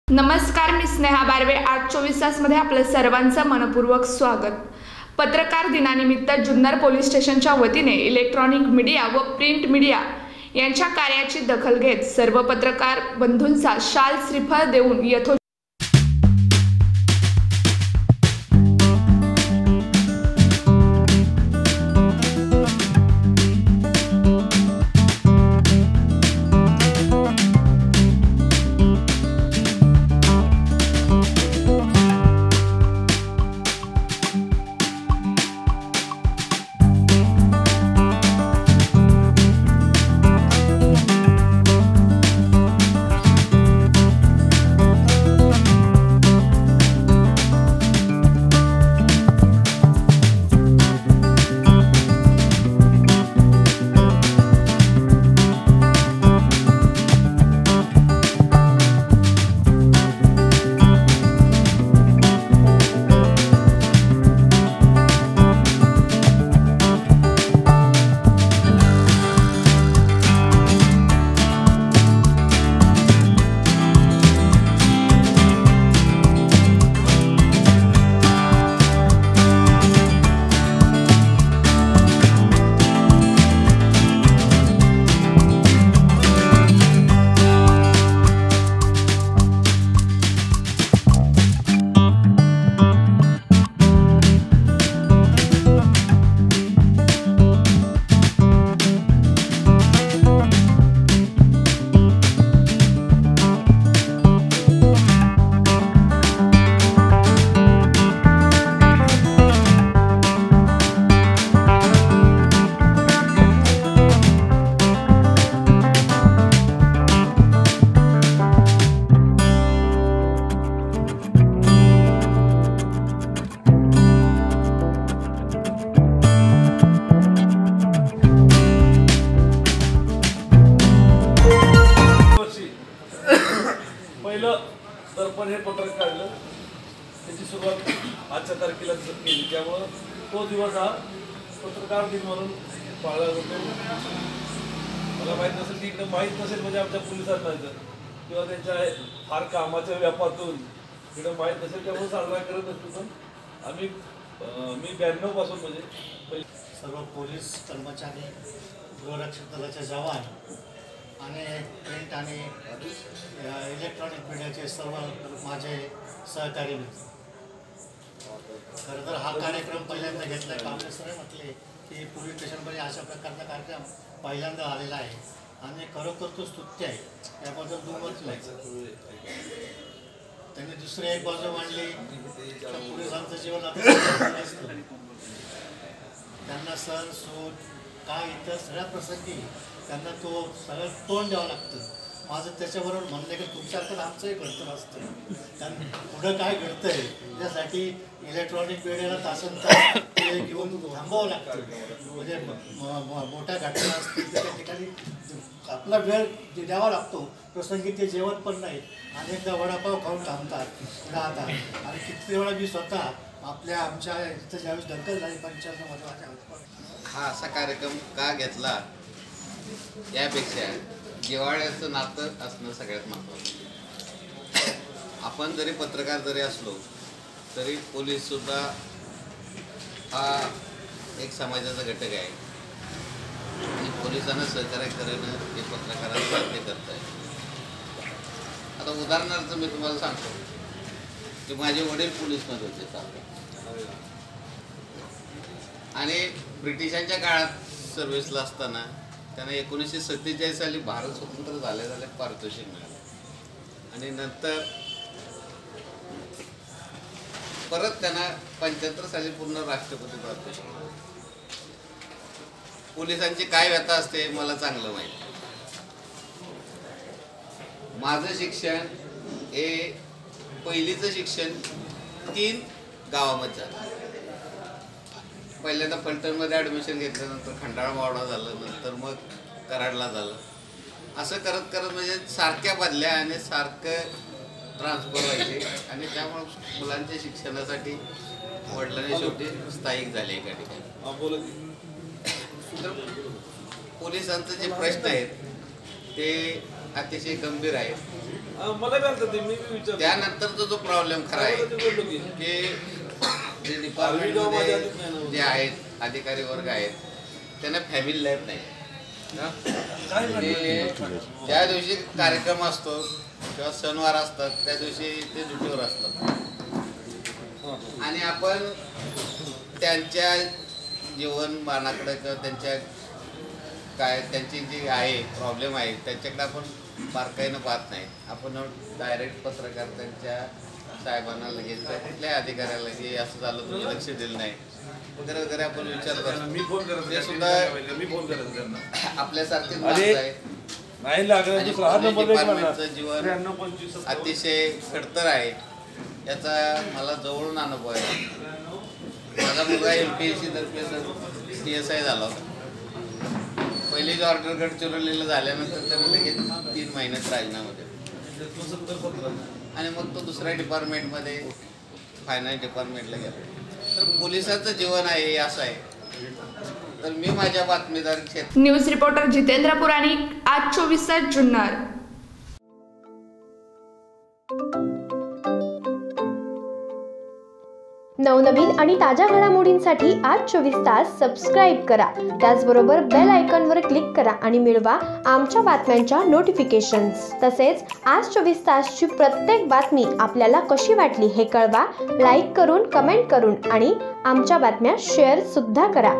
नमस्कार, मी स्नेहा बारवे। आज 24 तासमध्ये आपलं सर्वांचं मनपूर्वक स्वागत। पत्रकार दिनानिमित्त जुन्नर पोलीस स्टेशनच्या वतीने इलेक्ट्रॉनिक मीडिया व प्रिंट मीडिया यांच्या कार्याची दखल घेत सर्व पत्रकार बंधूंचा शाल श्रीफळ देऊन यथोचित दर्पण हे पत्रक काढलं, त्याची सुरुवात आजच्या तारखेला केली। त्यामुळं तो दिवस हा पत्रकार दिन म्हणून पाळला जातो। मला माहीत नसेल की इकडे माहीत नसेल म्हणजे आमच्या पोलिसांना किंवा त्यांच्या फार कामाच्या व्यापातून इकडे माहीत नसेल त्यामुळे साजरा करत असतो। पण आम्ही मी 92 पासून म्हणजे सर्व पोलीस कर्मचारी, गृहरक्षक दलाचे जवान आणि प्रिंट आणि इलेक्ट्रॉनिक मीडियाचे सर्व माझे सहकारी मित्र, खरं तर हा कार्यक्रम पहिल्यांदा घेतला आहे। काँग्रेस सर म्हटले की पोलीस स्टेशनमध्ये अशा प्रकारचा कार्यक्रम पहिल्यांदा आलेला आहे आणि खरोखर तो स्तुत्य आहे, याबद्दल दुमत नाही। त्यांनी दुसरी एक बाजू मांडली, पोलिसांचं जीवन आता त्यांना सण सूट काय इतर सगळ्या प्रसंगी त्यांना तो सगळं तोंड द्यावं लागतं। माझं त्याच्याबरोबर म्हणणं आहे की तुमच्याकडं आमचंही कर्तव्य असतं, कारण पुढं काय घडतं आहे त्यासाठी इलेक्ट्रॉनिक मीडियाला तासनतास ते घेऊन थांबावं लागतं। म्हणजे मोठ्या घटना असतील तर त्या ठिकाणी आपला वेळ द्यावा लागतो, प्रसंगी ते जेवण पण नाही, अनेकदा वडापाव खाऊन थांबतात राहतात। आणि किती वेळा मी स्वतः आमच्या इथं ज्यावेळेस दंगल झाली 95 मध्ये, हा असा कार्यक्रम का घेतला यापेक्षा जिव्हाळ्याचं नातं असणं सगळ्यात महत्त्वाचं। आपण जरी पत्रकार जरी असलो तरी पोलीस सुद्धा हा एक समाजाचा घटक आहे आणि पोलिसांना सहकार्य करणं हे पत्रकारांना साध्य करत आहे। आता उदाहरणार्थ मी तुम्हाला सांगतो की माझे वडील पोलीसमध्ये होते आणि ब्रिटिशांच्या काळात सर्व्हिसला असताना त्यांना 1947 साली भारत स्वतंत्र झाल्या पारितोषिक मिळालं आणि नंतर परत त्यांना 75 साली पूर्ण राष्ट्रपती पारितोषिक मिळालं। पोलिसांची काय व्यथा असते मला चांगलं माहिती। माझं शिक्षण हे पहिलीचं शिक्षण 3 गावामध्ये झालं। पहिल्यांदा फलटणमध्ये ॲडमिशन घेतल्यानंतर खंडाळा मावळा झालं, नंतर मग कराडला झालं। असं करत करत म्हणजे सारख्या बदल्या आणि सारखं ट्रान्सफर व्हायचे आणि त्यामुळे मुलांच्या शिक्षणासाठी वडिलांनी शेवटी स्थायिक झाले एका ठिकाणी। तर पोलिसांचे जे प्रश्न आहेत ते अतिशय गंभीर आहेत मला काय ते मी विचारतो. त्यानंतरचा जो प्रॉब्लेम खरा आहे की जे डिपार्टमेंटमध्ये जे आहेत अधिकारी वर्ग आहेत त्यांना फॅमिली लाईफ नाही. ज्या दिवशी कार्यक्रम असतो किंवा सणवार असतात त्या दिवशी ते ड्युटीवर असतात आणि आपण त्यांच्या जीवनमानाकडे किंवा त्यांच्या काय त्यांची जी आहे प्रॉब्लेम आहे त्यांच्याकडे आपण बारकाईनं पाहत नाही. आपण डायरेक्ट पत्रकार त्यांच्या साहेबांना लगेच कुठल्याही अधिकाऱ्याला की असं झालं तुम्ही लक्ष दिलं नाही वगैरे वगैरे आपण विचार करतो. ते सुद्धा आपल्यासारखेच माणसं आहे. डिपार्टमेंटचं जीवन अतिशय खडतर आहे याचा मला जवळून अनुभव आहे. माझा मुलगा MPSC तर्फे PSI झाला होता. पहिली ऑर्डर गडचिरोलीला झाल्यानंतर त्याने लगेच 3 महिन्यात राजीनामा दिला आणि मग तो दुसऱ्या डिपार्टमेंटमध्ये फायनान्स डिपार्टमेंटला गेला. तर पोलिसांचं जीवन आहे हे असं आहे. तर मी माझ्या बातमीदार क्षेत्र न्यूज रिपोर्टर जितेंद्र पुराणिक, आज 24 तास जुन्नर. नवनवीन आणि ताज्या घडामोडींसाठी आज 24 तास सबस्क्राईब करा. त्याचबरोबर बेल आयकॉनवर क्लिक करा आणि मिळवा आमच्या बातम्यांच्या नोटिफिकेशन्स. तसेच आज 24 तासची प्रत्येक बातमी आपल्याला कशी वाटली हे कळवा. लाईक करून, कमेंट करून आणि आमच्या बातम्या शेअर सुद्धा करा.